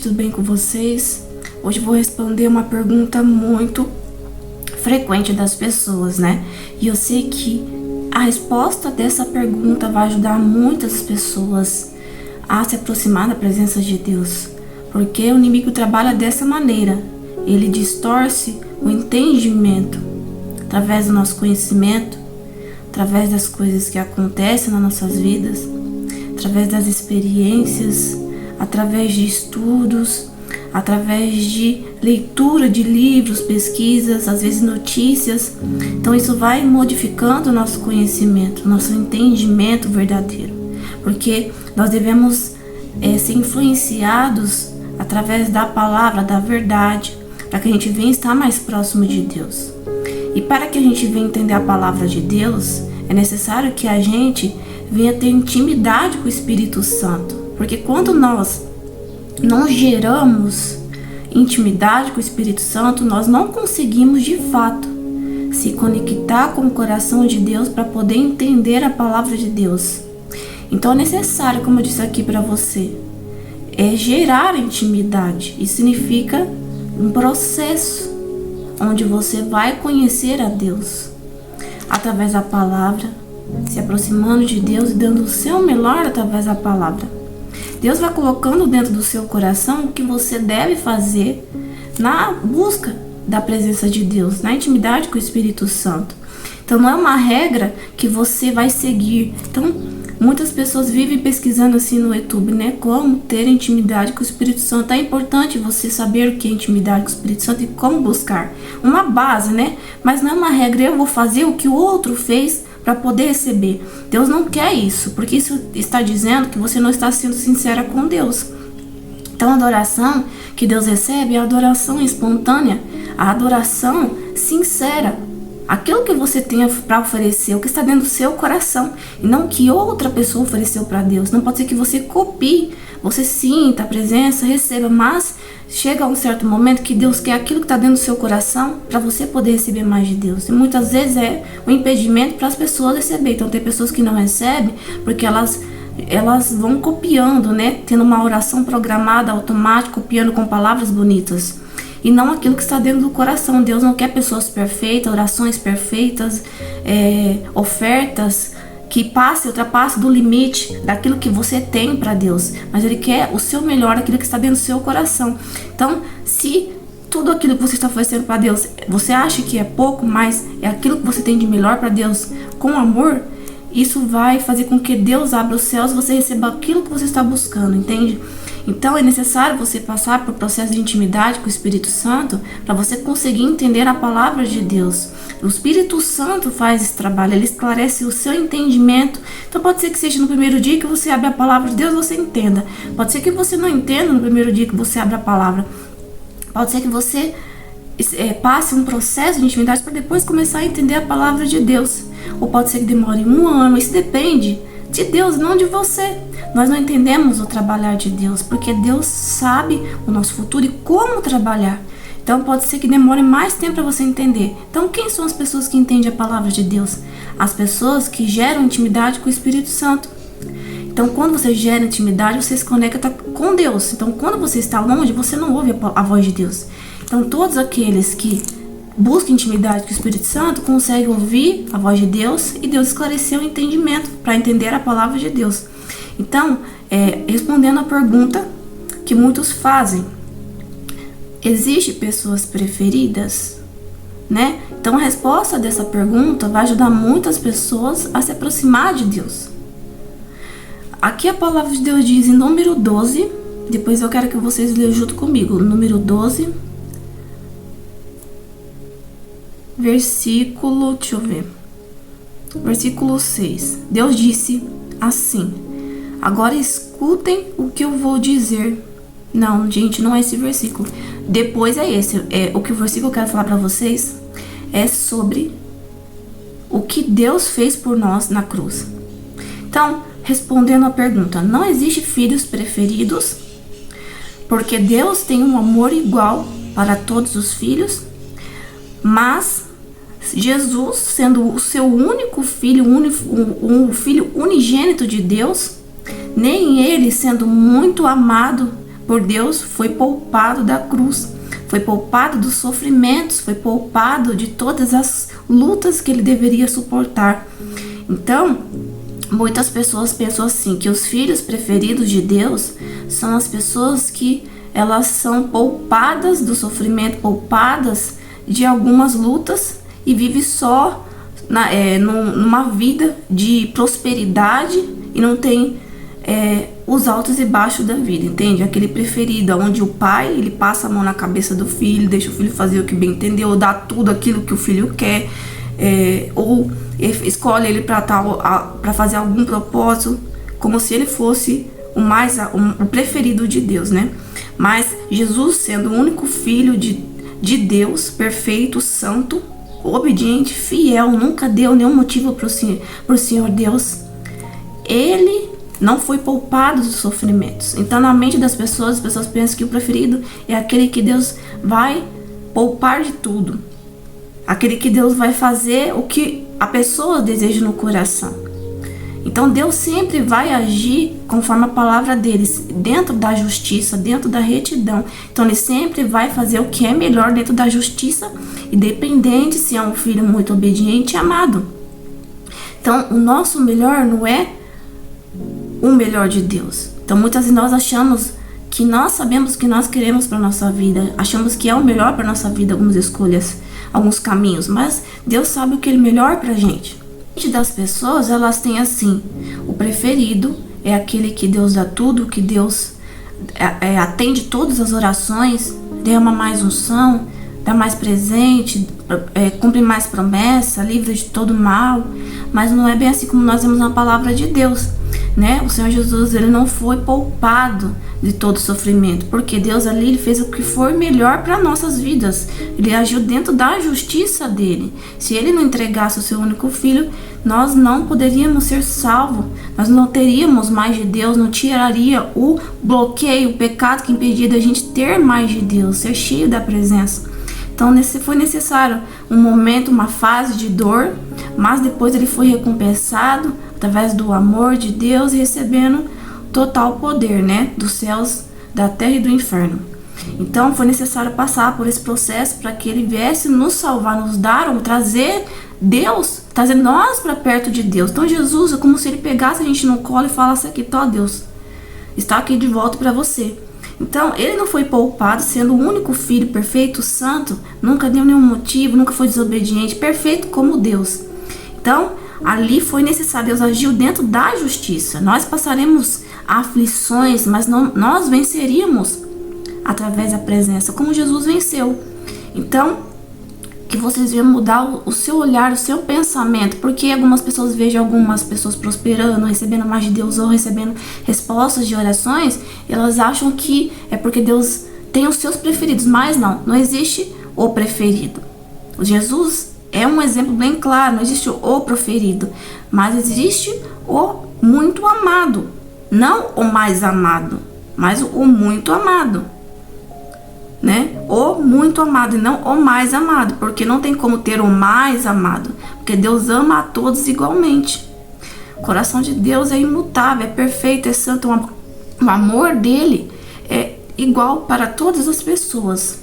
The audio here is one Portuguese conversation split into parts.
tudo bem com vocês? Hoje eu vou responder uma pergunta muito frequente das pessoas, né? E eu sei que a resposta dessa pergunta vai ajudar muitas pessoas a se aproximar da presença de Deus, porque o inimigo trabalha dessa maneira. Ele distorce o entendimento através do nosso conhecimento, através das coisas que acontecem nas nossas vidas, através das experiências, através de estudos, através de leitura de livros, pesquisas, às vezes notícias. Então isso vai modificando o nosso conhecimento, nosso entendimento verdadeiro, porque nós devemos ser influenciados através da palavra, da verdade, para que a gente venha estar mais próximo de Deus. E para que a gente venha entender a palavra de Deus, é necessário que a gente venha ter intimidade com o Espírito Santo, porque quando nós não geramos intimidade com o Espírito Santo, nós não conseguimos de fato se conectar com o coração de Deus para poder entender a palavra de Deus. Então é necessário, como eu disse aqui para você, gerar intimidade. Isso significa um processo onde você vai conhecer a Deus através da palavra, se aproximando de Deus e dando o seu melhor através da palavra. Deus vai colocando dentro do seu coração o que você deve fazer na busca da presença de Deus, na intimidade com o Espírito Santo. Então não é uma regra que você vai seguir. Então muitas pessoas vivem pesquisando assim no YouTube, né? Como ter intimidade com o Espírito Santo. É importante você saber o que é intimidade com o Espírito Santo e como buscar. Uma base, né? Mas não é uma regra, eu vou fazer o que o outro fez para poder receber. Deus não quer isso, porque isso está dizendo que você não está sendo sincera com Deus. Então a adoração que Deus recebe é a adoração espontânea, a adoração sincera. Aquilo que você tem para oferecer, o que está dentro do seu coração, e não o que outra pessoa ofereceu para Deus. Não pode ser que você copie, você sinta a presença, receba, mas chega um certo momento que Deus quer aquilo que está dentro do seu coração para você poder receber mais de Deus. E muitas vezes é um impedimento para as pessoas receber. Então tem pessoas que não recebem porque elas vão copiando, né? Tendo uma oração programada, automática, copiando com palavras bonitas. E não aquilo que está dentro do coração. Deus não quer pessoas perfeitas, orações perfeitas, ofertas que ultrapasse do limite daquilo que você tem para Deus. Mas Ele quer o seu melhor, aquilo que está dentro do seu coração. Então, se tudo aquilo que você está oferecendo para Deus, você acha que é pouco, mas é aquilo que você tem de melhor para Deus com amor, isso vai fazer com que Deus abra os céus e você receba aquilo que você está buscando, entende? Então é necessário você passar por processo de intimidade com o Espírito Santo para você conseguir entender a palavra de Deus. O Espírito Santo faz esse trabalho, ele esclarece o seu entendimento. Então pode ser que seja no primeiro dia que você abre a palavra de Deus, você entenda. Pode ser que você não entenda no primeiro dia que você abre a palavra. Pode ser que você passe um processo de intimidade para depois começar a entender a palavra de Deus. Ou pode ser que demore 1 ano, isso depende de Deus, não de você. Nós não entendemos o trabalhar de Deus, porque Deus sabe o nosso futuro e como trabalhar. Então pode ser que demore mais tempo para você entender. Então quem são as pessoas que entendem a palavra de Deus? As pessoas que geram intimidade com o Espírito Santo. Então quando você gera intimidade, você se conecta com Deus. Então quando você está longe, você não ouve a voz de Deus. Então todos aqueles que buscam intimidade com o Espírito Santo conseguem ouvir a voz de Deus e Deus esclareceu o entendimento para entender a palavra de Deus. Então, respondendo a pergunta que muitos fazem, existe pessoas preferidas, né? Então a resposta dessa pergunta vai ajudar muitas pessoas a se aproximar de Deus. Aqui a palavra de Deus diz em número 12, depois eu quero que vocês leiam junto comigo, número 12, versículo 6. Deus disse assim: agora escutem o que eu vou dizer. Não, gente, não é esse versículo. Depois é esse. O que o versículo que eu quero falar para vocês é sobre o que Deus fez por nós na cruz. Então, respondendo à pergunta, não existe filhos preferidos, porque Deus tem um amor igual para todos os filhos, mas Jesus, sendo o seu único filho, o filho unigênito de Deus, nem ele, sendo muito amado por Deus, foi poupado da cruz, foi poupado dos sofrimentos, foi poupado de todas as lutas que ele deveria suportar. Então, muitas pessoas pensam assim, que os filhos preferidos de Deus são as pessoas que elas são poupadas do sofrimento, poupadas de algumas lutas e vivem só numa vida de prosperidade e não tem os altos e baixos da vida, entende? Aquele preferido, onde o pai ele passa a mão na cabeça do filho, deixa o filho fazer o que bem entender, ou dá tudo aquilo que o filho quer, ou escolhe ele para fazer algum propósito, como se ele fosse o preferido de Deus, né? Mas Jesus, sendo o único filho de Deus, perfeito, santo, obediente, fiel, nunca deu nenhum motivo para o Senhor Deus, ele não foi poupado dos sofrimentos. Então, na mente das pessoas, as pessoas pensam que o preferido é aquele que Deus vai poupar de tudo, aquele que Deus vai fazer o que a pessoa deseja no coração. Então Deus sempre vai agir conforme a palavra deles, dentro da justiça, dentro da retidão. Então ele sempre vai fazer o que é melhor dentro da justiça, independente se é um filho muito obediente e amado. Então o nosso melhor não é o melhor de Deus. Então muitas de nós achamos que nós sabemos o que nós queremos para nossa vida, achamos que é o melhor para nossa vida, algumas escolhas, alguns caminhos, mas Deus sabe o que é melhor para a gente. Das pessoas, elas têm assim, o preferido é aquele que Deus dá tudo, que Deus atende todas as orações, derrama mais unção, dá mais presente, cumpre mais promessa, livra de todo mal. Mas não é bem assim como nós vemos na palavra de Deus, né? O Senhor Jesus, ele não foi poupado de todo sofrimento, porque Deus ali ele fez o que foi melhor para nossas vidas. Ele agiu dentro da justiça dele. Se ele não entregasse o seu único filho, nós não poderíamos ser salvos, nós não teríamos mais de Deus, não tiraria o bloqueio, o pecado que impedia da gente ter mais de Deus, ser cheio da presença. Então foi necessário um momento, uma fase de dor, mas depois ele foi recompensado através do amor de Deus, recebendo total poder, né, dos céus, da terra e do inferno. Então foi necessário passar por esse processo para que ele viesse nos salvar, nos dar, ou trazer Deus, trazer nós para perto de Deus. Então Jesus é como se ele pegasse a gente no colo e falasse aqui, ó Deus, está aqui de volta para você. Então ele não foi poupado, sendo o único filho perfeito, santo, nunca deu nenhum motivo, nunca foi desobediente, perfeito como Deus. Então ali foi necessário, Deus agiu dentro da justiça. Nós passaremos aflições, mas nós venceríamos através da presença, como Jesus venceu. Então, que vocês venham mudar o seu olhar, o seu pensamento, porque algumas pessoas vejam algumas pessoas prosperando, recebendo mais de Deus ou recebendo respostas de orações, elas acham que é porque Deus tem os seus preferidos, mas não existe o preferido. Jesus é um exemplo bem claro, não existe o preferido, mas existe o muito amado, não o mais amado, mas o muito amado, né? O muito amado e não o mais amado, porque não tem como ter o mais amado, porque Deus ama a todos igualmente. O coração de Deus é imutável, é perfeito, é santo, o amor dele é igual para todas as pessoas.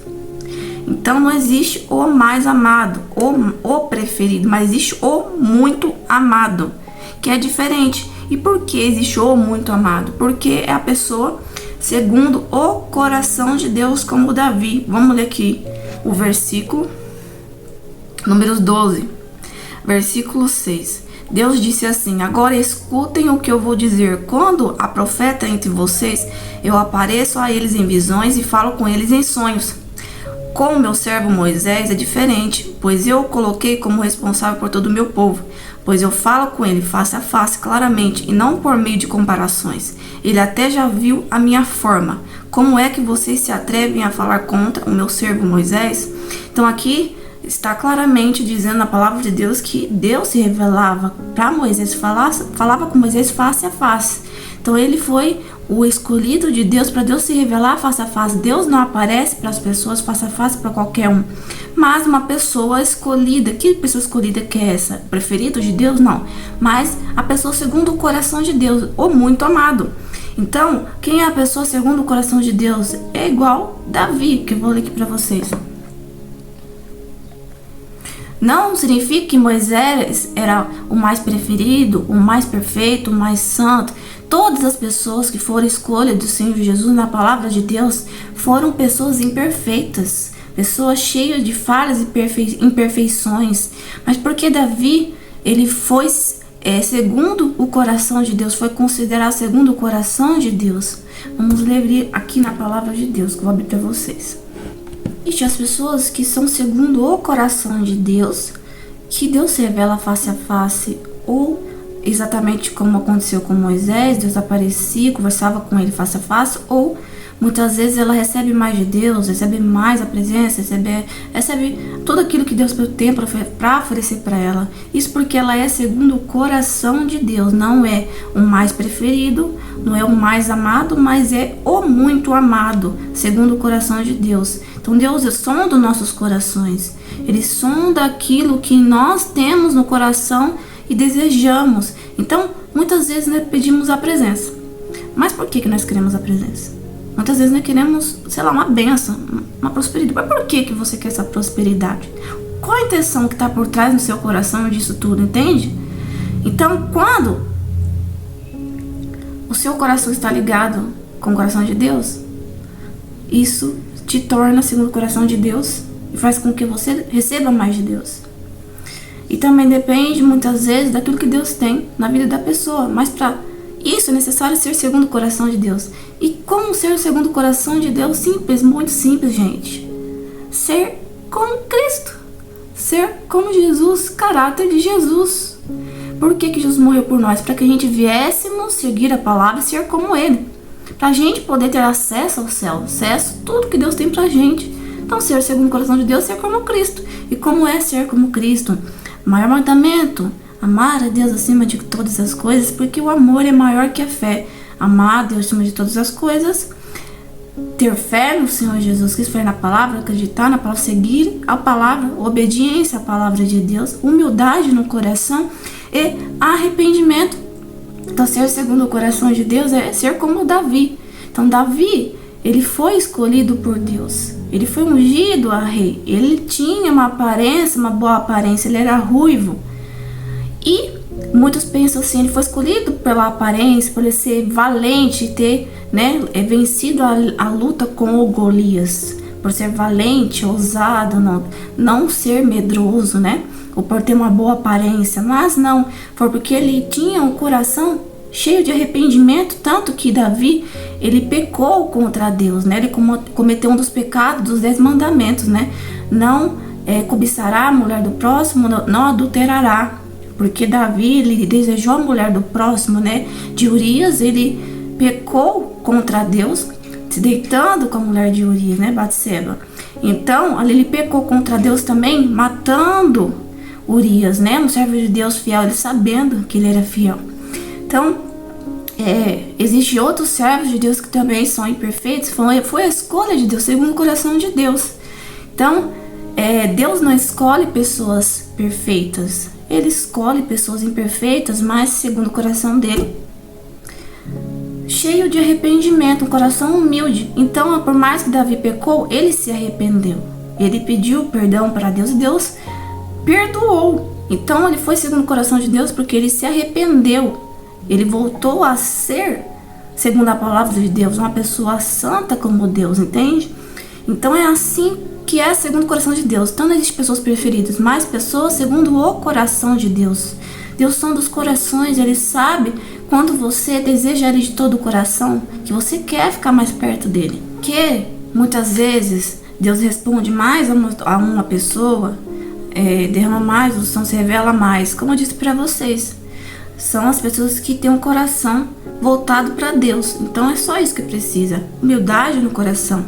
Então não existe o mais amado, o preferido, mas existe o muito amado, que é diferente. E por que existe o muito amado? Porque é a pessoa segundo o coração de Deus, como Davi. Vamos ler aqui o versículo, números 12, versículo 6. Deus disse assim: agora escutem o que eu vou dizer. Quando há profeta entre vocês, eu apareço a eles em visões e falo com eles em sonhos. Com o meu servo Moisés é diferente, pois eu o coloquei como responsável por todo o meu povo. Pois eu falo com ele face a face, claramente, e não por meio de comparações. Ele até já viu a minha forma. Como é que vocês se atrevem a falar contra o meu servo Moisés? Então aqui está claramente dizendo na palavra de Deus que Deus se revelava para Moisés, falava com Moisés face a face. Então ele foi o escolhido de Deus para Deus se revelar face a face. Deus não aparece para as pessoas face a face para qualquer um, mas uma pessoa escolhida. Que pessoa escolhida que é essa? Preferido de Deus? Não, mas a pessoa segundo o coração de Deus, o muito amado. Então, quem é a pessoa segundo o coração de Deus? É igual Davi, que eu vou ler aqui para vocês. Não significa que Moisés era o mais preferido, o mais perfeito, o mais santo. Todas as pessoas que foram escolha do Senhor Jesus na palavra de Deus foram pessoas imperfeitas, pessoas cheias de falhas e imperfeições. Mas porque Davi, ele foi segundo o coração de Deus, foi considerado segundo o coração de Deus. Vamos ler aqui na palavra de Deus, que eu vou abrir para vocês. Existem as pessoas que são segundo o coração de Deus, que Deus se revela face a face, ou exatamente como aconteceu com Moisés, Deus aparecia, conversava com ele face a face, ou muitas vezes ela recebe mais de Deus, recebe mais a presença, recebe tudo aquilo que Deus tem para oferecer para ela. Isso porque ela é segundo o coração de Deus, não é o mais preferido, não é o mais amado, mas é o muito amado, segundo o coração de Deus. Então Deus sonda os nossos corações, Ele sonda aquilo que nós temos no coração e desejamos. Então muitas vezes nós pedimos a presença. Mas por que nós queremos a presença? Muitas vezes nós queremos, sei lá, uma bênção, uma prosperidade. Mas por que você quer essa prosperidade? Qual a intenção que está por trás no seu coração disso tudo, entende? Então, quando o seu coração está ligado com o coração de Deus, isso te torna segundo o coração de Deus e faz com que você receba mais de Deus. E também depende, muitas vezes, daquilo que Deus tem na vida da pessoa. Mas para isso é necessário ser segundo o coração de Deus. E como ser segundo o coração de Deus? Simples, muito simples, gente. Ser como Cristo. Ser como Jesus, caráter de Jesus. Por que Jesus morreu por nós? Para que a gente viéssemos seguir a palavra e ser como Ele. Para a gente poder ter acesso ao céu, acesso a tudo que Deus tem para a gente. Então, ser segundo o coração de Deus, ser como Cristo. E como é ser como Cristo? Maior mandamento: amar a Deus acima de todas as coisas, porque o amor é maior que a fé. Amar a Deus acima de todas as coisas, ter fé no Senhor Jesus Cristo, fé na palavra, acreditar na palavra, seguir a palavra, obediência à palavra de Deus, humildade no coração e arrependimento. Então, ser segundo o coração de Deus é ser como Davi. Então, Davi, ele foi escolhido por Deus. Ele foi ungido a rei. Ele tinha uma aparência, uma boa aparência. Ele era ruivo. E muitos pensam assim, ele foi escolhido pela aparência, por ele ser valente, ter, vencido a luta com o Golias. Por ser valente, ousado, não ser medroso, ou por ter uma boa aparência. Mas não, foi porque ele tinha um coração cheio de arrependimento, tanto que Davi, ele pecou contra Deus, ele cometeu um dos pecados dos 10 mandamentos, não cobiçará a mulher do próximo, não adulterará, porque Davi, ele desejou a mulher do próximo, de Urias. Ele pecou contra Deus, se deitando com a mulher de Urias, Batseba. Então, ali ele pecou contra Deus também, matando Urias, um servo de Deus fiel, ele sabendo que ele era fiel. Então, existem outros servos de Deus que também são imperfeitos. Foi a escolha de Deus, segundo o coração de Deus. Então, Deus não escolhe pessoas perfeitas. Ele escolhe pessoas imperfeitas, mas segundo o coração dele, cheio de arrependimento, um coração humilde. Então, por mais que Davi pecou, ele se arrependeu. Ele pediu perdão para Deus e Deus perdoou. Então, ele foi segundo o coração de Deus porque ele se arrependeu. Ele voltou a ser, segundo a palavra de Deus, uma pessoa santa como Deus, entende? Então é assim que é segundo o coração de Deus. Então não existem pessoas preferidas, mas pessoas segundo o coração de Deus. Deus sonda os corações, Ele sabe quando você deseja Ele de todo o coração, que você quer ficar mais perto dEle. Que muitas vezes Deus responde mais a uma pessoa, derrama mais, o som se revela mais. Como eu disse para vocês, são as pessoas que têm um coração voltado para Deus. Então é só isso que precisa: humildade no coração,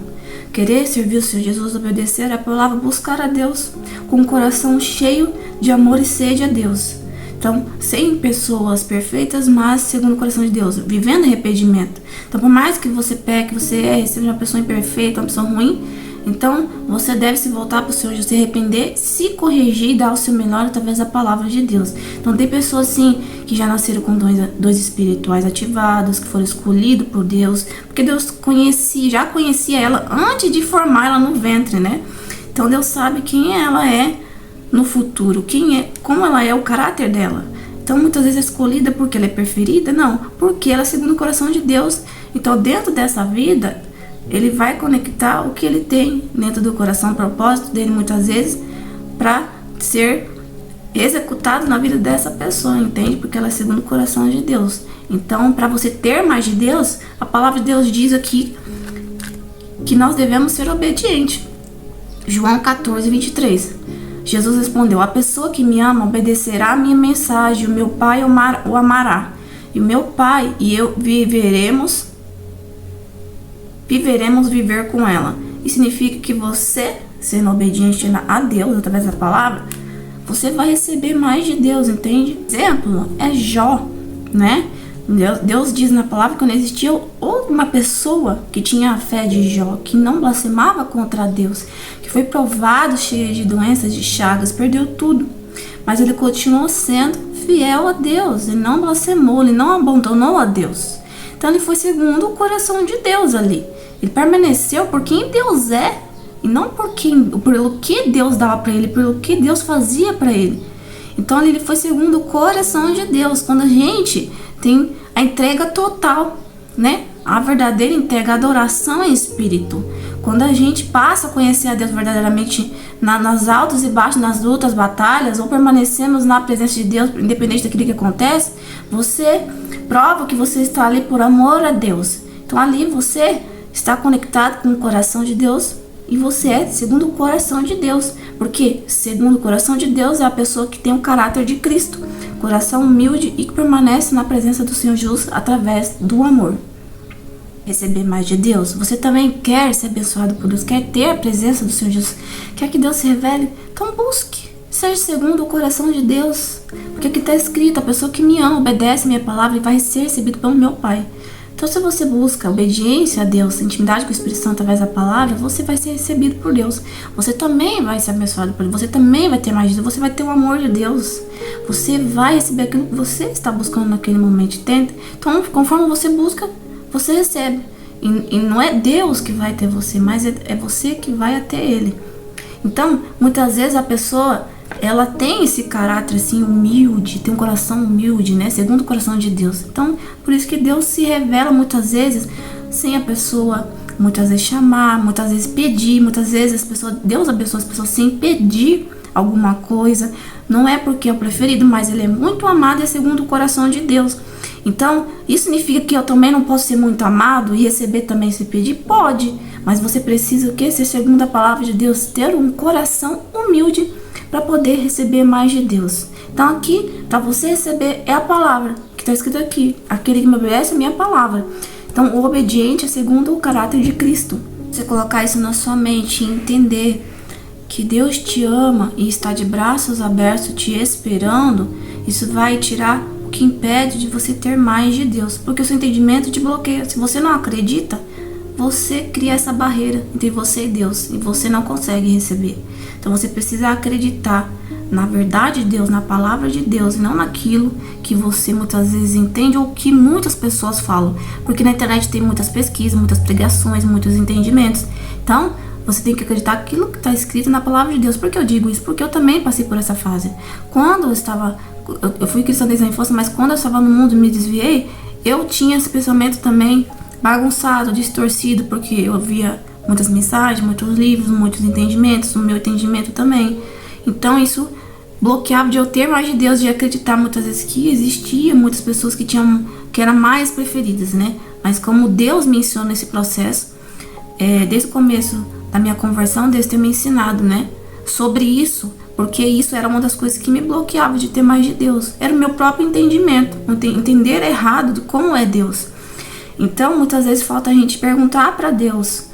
querer servir o Senhor Jesus, obedecer a palavra, buscar a Deus com um coração cheio de amor e sede a Deus. Então, sem pessoas perfeitas, mas segundo o coração de Deus, vivendo arrependimento. Então, por mais que você peque, você erre, seja uma pessoa imperfeita, uma pessoa ruim, então você deve se voltar para o Senhor, se arrepender, se corrigir e dar o seu melhor através da palavra de Deus. Então, tem pessoas assim que já nasceram com dons espirituais ativados, que foram escolhidos por Deus, porque Deus já conhecia ela antes de formar ela no ventre, né? Então, Deus sabe quem ela é no futuro, como ela é, o caráter dela. Então, muitas vezes é escolhida porque ela é preferida? Não, porque ela é segundo o coração de Deus. Então, dentro dessa vida, ele vai conectar o que ele tem dentro do coração, o propósito dele, muitas vezes, para ser executado na vida dessa pessoa, entende? Porque ela é segundo o coração de Deus. Então, para você ter mais de Deus, a palavra de Deus diz aqui que nós devemos ser obedientes. João 14, 23. Jesus respondeu: a pessoa que me ama obedecerá a minha mensagem, o meu Pai o amará, e o meu Pai e eu viveremos viver com ela. Isso significa que você, sendo obediente a Deus através da palavra, você vai receber mais de Deus, entende? Exemplo é Jó, né? Deus diz na palavra que não existia uma pessoa que tinha a fé de Jó, que não blasfemava contra Deus, que foi provado cheio de doenças, de chagas, perdeu tudo, mas ele continuou sendo fiel a Deus, ele não blasfemou, ele não abandonou a Deus. Então ele foi segundo o coração de Deus ali. Ele permaneceu por quem Deus é e não pelo que Deus dava para ele, pelo que Deus fazia para ele. Então ele foi segundo o coração de Deus. Quando a gente tem a entrega total, né? A verdadeira entrega, a adoração em espírito. Quando a gente passa a conhecer a Deus verdadeiramente nas altas e baixas, nas lutas, batalhas, ou permanecemos na presença de Deus, independente daquilo que acontece, você prova que você está ali por amor a Deus. Então ali você está conectado com o coração de Deus e você é segundo o coração de Deus. Porque segundo o coração de Deus é a pessoa que tem o caráter de Cristo, coração humilde e que permanece na presença do Senhor Jesus através do amor. Receber mais de Deus, você também quer ser abençoado por Deus, quer ter a presença do Senhor Jesus, quer que Deus se revele, então busque, seja segundo o coração de Deus, porque aqui está escrito: a pessoa que me ama, obedece a minha palavra e vai ser recebido pelo meu Pai. Então, se você busca obediência a Deus, intimidade com o Espírito Santo através da palavra, você vai ser recebido por Deus. Você também vai ser abençoado por Deus. Você também vai ter mais de Deus. Você vai ter o amor de Deus. Você vai receber aquilo que você está buscando naquele momento, entende? Então, conforme você busca, você recebe. E não é Deus que vai ter você, mas é você que vai até Ele. Então, muitas vezes a pessoa, ela tem esse caráter assim humilde, tem um coração humilde, né? Segundo o coração de Deus. Então, por isso que Deus se revela muitas vezes sem a pessoa, muitas vezes chamar, muitas vezes pedir, muitas vezes Deus abençoa as pessoas sem pedir alguma coisa. Não é porque é o preferido, mas ele é muito amado e é segundo o coração de Deus. Então, isso significa que eu também não posso ser muito amado e receber também se pedir? Pode, mas você precisa o quê? Ser segundo a palavra de Deus, ter um coração humilde para poder receber mais de Deus. Então aqui, para você receber, é a palavra que está escrito aqui: aquele que me obedece é a minha palavra. Então o obediente é segundo o caráter de Cristo. Você colocar isso na sua mente e entender que Deus te ama e está de braços abertos te esperando, isso vai tirar o que impede de você ter mais de Deus, porque o seu entendimento te bloqueia. Se você não acredita, você cria essa barreira entre você e Deus e você não consegue receber. Então você precisa acreditar na verdade de Deus, na palavra de Deus, e não naquilo que você muitas vezes entende ou que muitas pessoas falam. Porque na internet tem muitas pesquisas, muitas pregações, muitos entendimentos. Então você tem que acreditar naquilo que está escrito na palavra de Deus. Por que eu digo isso? Porque eu também passei por essa fase. Quando eu fui cristã desde a infância, mas quando eu estava no mundo e me desviei, eu tinha esse pensamento também bagunçado, distorcido, porque eu via muitas mensagens, muitos livros, muitos entendimentos, o meu entendimento também. Então isso bloqueava de eu ter mais de Deus, de acreditar muitas vezes que existia muitas pessoas que eram mais preferidas, né? Mas como Deus me ensinou nesse processo, desde o começo da minha conversão, Deus tem me ensinado, né, sobre isso, porque isso era uma das coisas que me bloqueava de ter mais de Deus. Era o meu próprio entendimento, entender errado de como é Deus. Então, muitas vezes falta a gente perguntar para Deus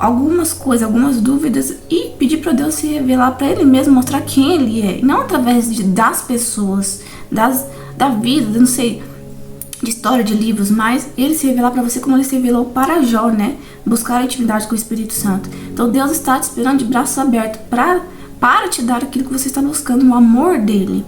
algumas coisas, algumas dúvidas e pedir para Deus se revelar para Ele mesmo, mostrar quem Ele é, e não através das pessoas, da vida, não sei, de história, de livros, mas Ele se revelar para você como Ele se revelou para Jó, né? Buscar a intimidade com o Espírito Santo. Então Deus está te esperando de braços abertos para te dar aquilo que você está buscando, o amor dele.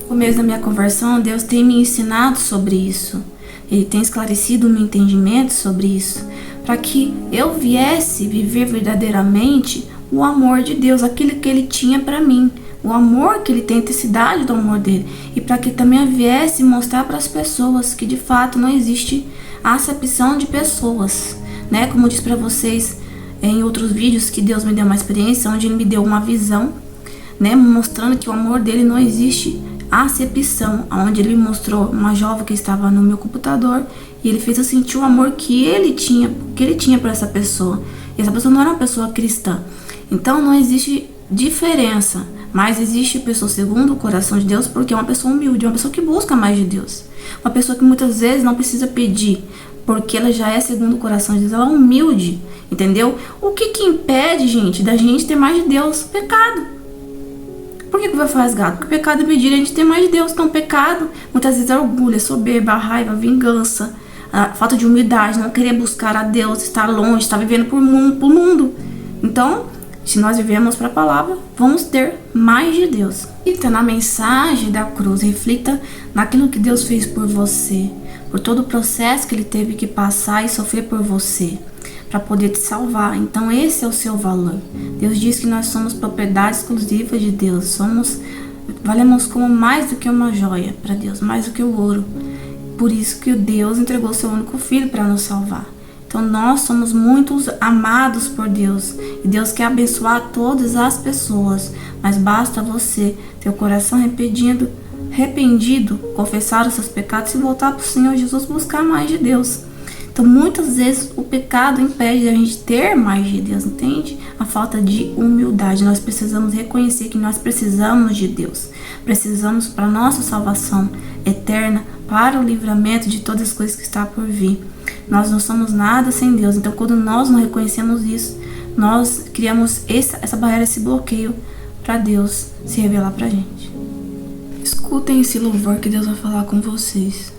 No começo da minha conversão, Deus tem me ensinado sobre isso. Ele tem esclarecido o meu entendimento sobre isso, para que eu viesse viver verdadeiramente o amor de Deus, aquilo que Ele tinha para mim, o amor que Ele tem, a intensidade do amor dele, e para que também eu viesse mostrar para as pessoas que de fato não existe acepção de pessoas, né? Como eu disse para vocês em outros vídeos, que Deus me deu uma experiência onde Ele me deu uma visão, né? Mostrando que o amor dele não existe acepção, onde Ele me mostrou uma jovem que estava no meu computador e Ele fez eu sentir o amor que Ele tinha para essa pessoa. E essa pessoa não era uma pessoa cristã. Então não existe diferença, mas existe pessoa segundo o coração de Deus, porque é uma pessoa humilde, uma pessoa que busca mais de Deus, uma pessoa que muitas vezes não precisa pedir, porque ela já é segundo o coração de Deus, ela é humilde, entendeu? O que impede, gente, da gente ter mais de Deus? Pecado. Por que vai rasgado? Porque o pecado impedir a gente ter mais de Deus. Então, pecado muitas vezes é orgulho, é soberba, raiva, vingança, a falta de humildade, não querer buscar a Deus, estar longe, estar vivendo por mundo. Então, se nós vivemos para a palavra, vamos ter mais de Deus. Reflita na mensagem da cruz, reflita naquilo que Deus fez por você, por todo o processo que Ele teve que passar e sofrer por você, para poder te salvar. Então esse é o seu valor. Deus diz que nós somos propriedade exclusiva de Deus, valemos como mais do que uma joia para Deus, mais do que o ouro. Por isso que Deus entregou seu único filho para nos salvar. Então nós somos muito amados por Deus, e Deus quer abençoar todas as pessoas, mas basta você ter o coração arrependido, confessar os seus pecados e voltar para o Senhor Jesus, buscar mais de Deus. Então muitas vezes o pecado impede a gente ter mais de Deus, entende? A falta de humildade. Nós precisamos reconhecer que nós precisamos de Deus, precisamos para a nossa salvação eterna, para o livramento de todas as coisas que está por vir. Nós não somos nada sem Deus. Então quando nós não reconhecemos isso, nós criamos essa barreira, esse bloqueio para Deus se revelar para a gente. Escutem esse louvor que Deus vai falar com vocês.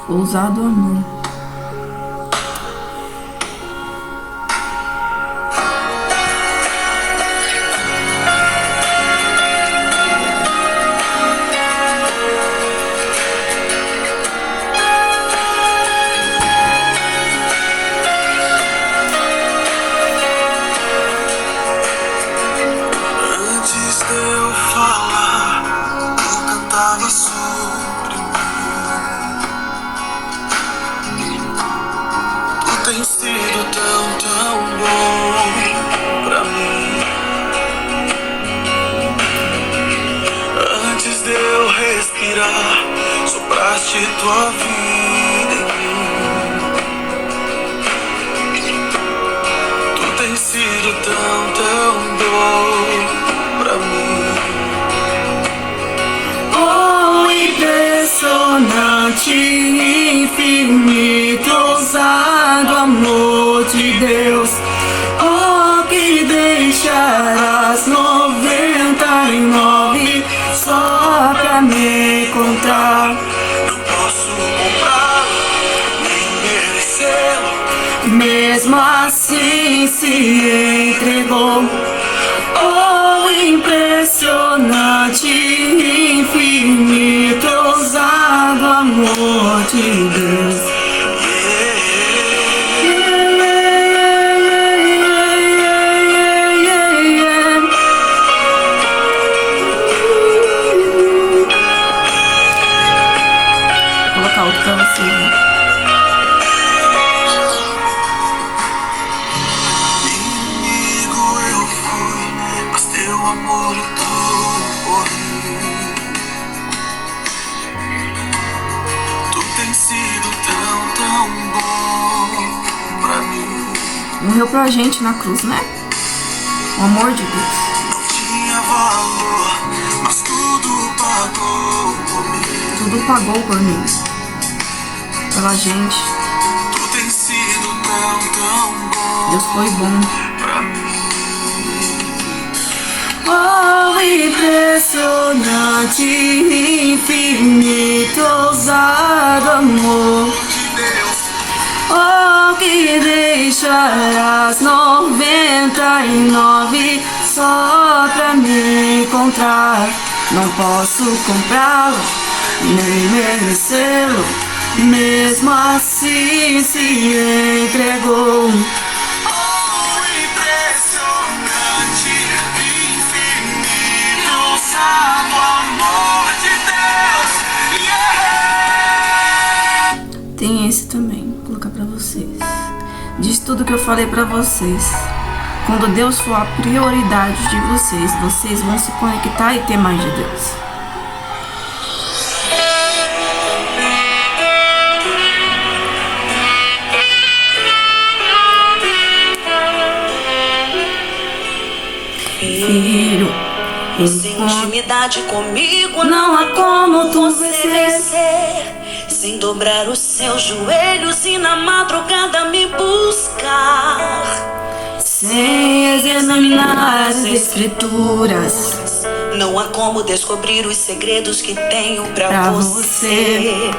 Ousado amor. Antes de eu falar, eu cantava sobre tem sido tão bom pra mim. Antes de eu respirar, sopraste tua vida em mim. Tu tens sido tão bom pra mim. Oh, impressionante, infinito, ousado amor de Deus. Oh, que deixarás 99 só pra me encontrar. Não posso comprá-lo, nem merecê-lo. Mesmo assim se entregou. Oh, impressionante, infinito, ousado amor de Deus. Vou colocar outro pra vocês, né? Amor lutou por mim. Tu tens sido tão bom pra mim. Morreu pra gente na cruz, né? O amor de Deus. Não tinha valor, mas tudo pagou por mim. Tudo pagou por mim, pela gente. Tu tens sido Deus foi bom pra mim. Oh, impressionante, infinito, ousado amor. Oh, que deixarás 99 só pra me encontrar. Não posso comprá-lo, nem merecê-lo. Mesmo assim se entregou. Oh, impressionante, infinito, ousado amor de Deus. Yeah. Tem esse também, vou colocar pra vocês. Diz tudo que eu falei pra vocês. Quando Deus for a prioridade de vocês, vocês vão se conectar e ter mais de Deus. Filho, sem intimidade comigo Não há como tu vencer. sem dobrar os seus joelhos e na madrugada me buscar. Sem examinar as escrituras. Não há como descobrir os segredos que tenho pra Pra você.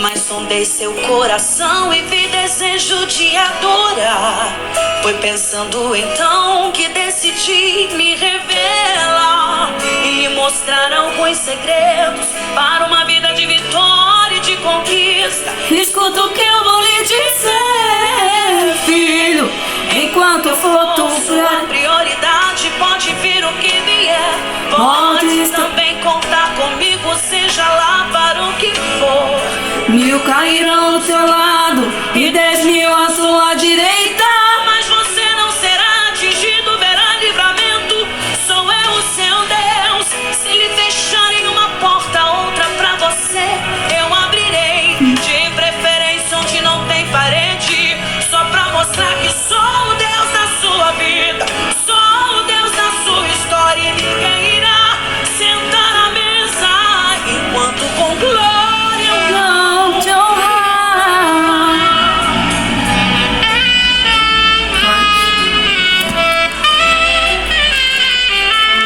Mas sondei seu coração e vi desejo de adorar. Foi pensando então que decidi me revelar e lhe mostrar alguns segredos para uma vida de vitória e de conquista. Escuta o que eu vou lhe dizer, filho. Enquanto eu for tua Sua prioridade, pode vir o que vier. Pode Pode estar- também contar comigo, seja lá para o que for. 1000 cairão ao teu lado e 10.000 à sua direita. Mas você não será atingido, verá livramento. Sou eu o seu Deus. Se lhe fecharem uma porta, outra pra você eu abrirei. De preferência onde não tem parede, só pra mostrar que sou o Deus da sua vida. Sou o Deus da sua história e ninguém irá sentar à mesa enquanto com glória eu Não te honrar.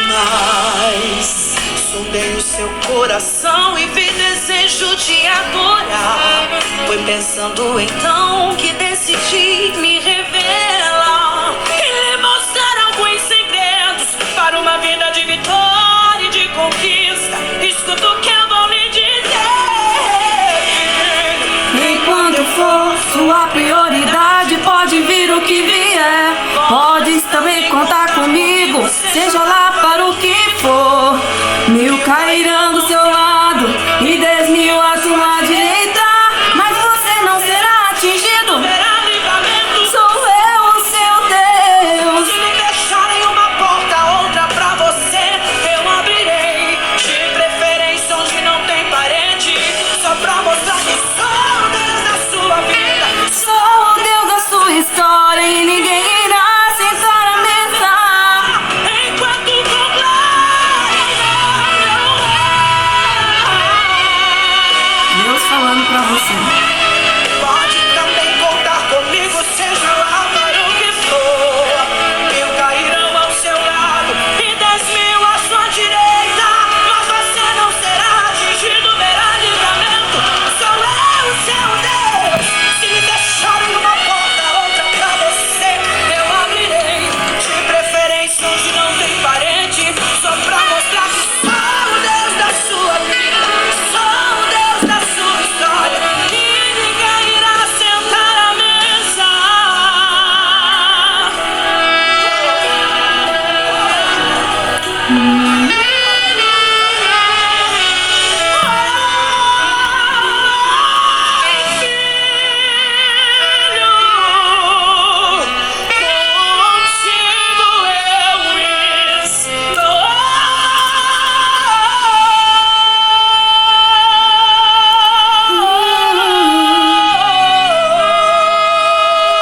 Mas sondei o seu coração e vi desejo de adorar. Foi pensando então que decidi me revelar e lhe mostrar alguns segredos para uma vida de vitória e de conquista. Escuta o que eu vou lhe dizer. Enquanto eu for sua prioridade, pode vir o que vier. Podes também contar comigo, seja lá para o que for. 1000 cairão do seu lado e 10.000 à sua direita. Mas você não será atingido. Verá livramento. Sou eu o seu Deus. Se me deixarem uma porta, outra pra você eu abrirei. De preferência onde não tem parede, só pra mostrar que sou o Deus da sua vida. Sou o Deus da sua história e ninguém irá sentar à mesa. Enquanto com glória Deus falando pra você. pode também contar comigo, seja lá para o que for. 1000 cairão ao seu lado e 10.000 à sua direita. Mas você não será atingido, verá livramento. Sou eu o seu Deus. Se me deixarem uma porta, outra pra você eu abrirei. De preferência onde não tem parede, só pra mostrar que sou o Deus da sua vida. Sou o Deus da sua história e ninguém irá sentar à mesa.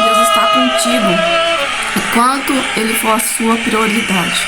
Deus está contigo enquanto Ele for a sua prioridade.